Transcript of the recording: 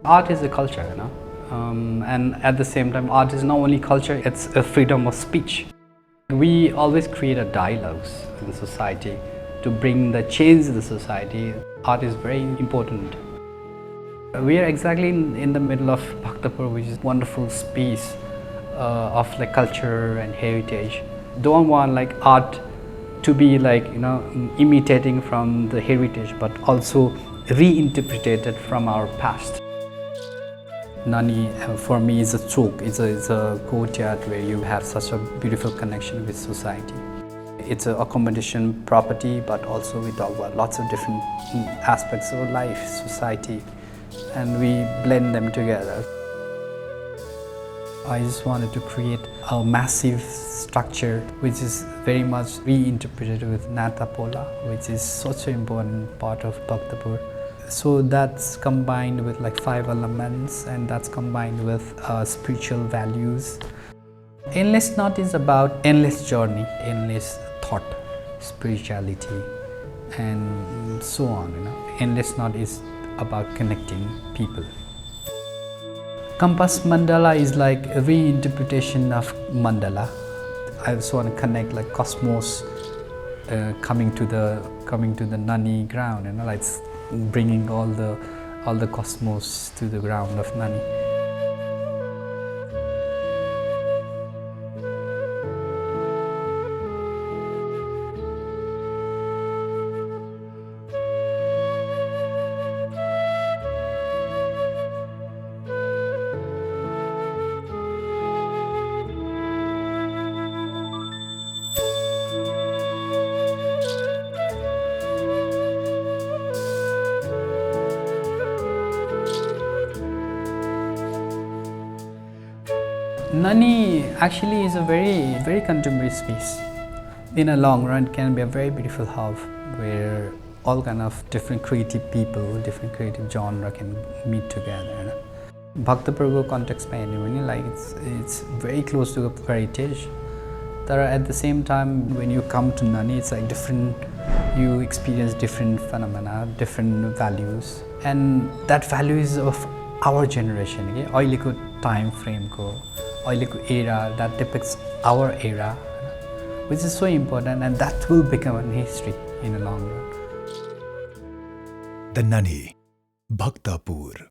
Art is a culture, and at the same time, art is not only culture, it's a freedom of speech. We always create a dialogues in society to bring the change in the society. Art is very important. We are exactly in the middle of Bhaktapur, which is a wonderful space of like culture and heritage. Don't want like art to be like imitating from the heritage, but also reinterpreted from our past. Nanee for me is a chowk. It's a courtyard where you have such a beautiful connection with society. It's an accommodation property, but also we talk about lots of different aspects of life, society, and we blend them together. I just wanted to create a massive structure which is very much reinterpreted with Natapola, which is such an important part of Bhaktapur. So that's combined with like 5 elements, and that's combined with spiritual values. Endless Knot is about endless journey, endless thought, spirituality, and so on. Endless Knot is about connecting people. Compass mandala is like a reinterpretation of mandala. I just want to connect like cosmos coming to the Nanee ground, like bringing all the cosmos to the ground of Nanee. Nanee actually is a very contemporary space. In a long run, it can be a very beautiful hub where all kind of different creative people, different creative genre can meet together. Bhaktapur context में like it's very close to heritage. At the same time, when you come to Nanee, it's like different. You experience different phenomena, different values, and that value is of our generation. Okay? अहिलेको time frame को, अहिलेको era that depicts our era, which is so important, and that will become a history in the long run. The Nanee, Bhaktapur.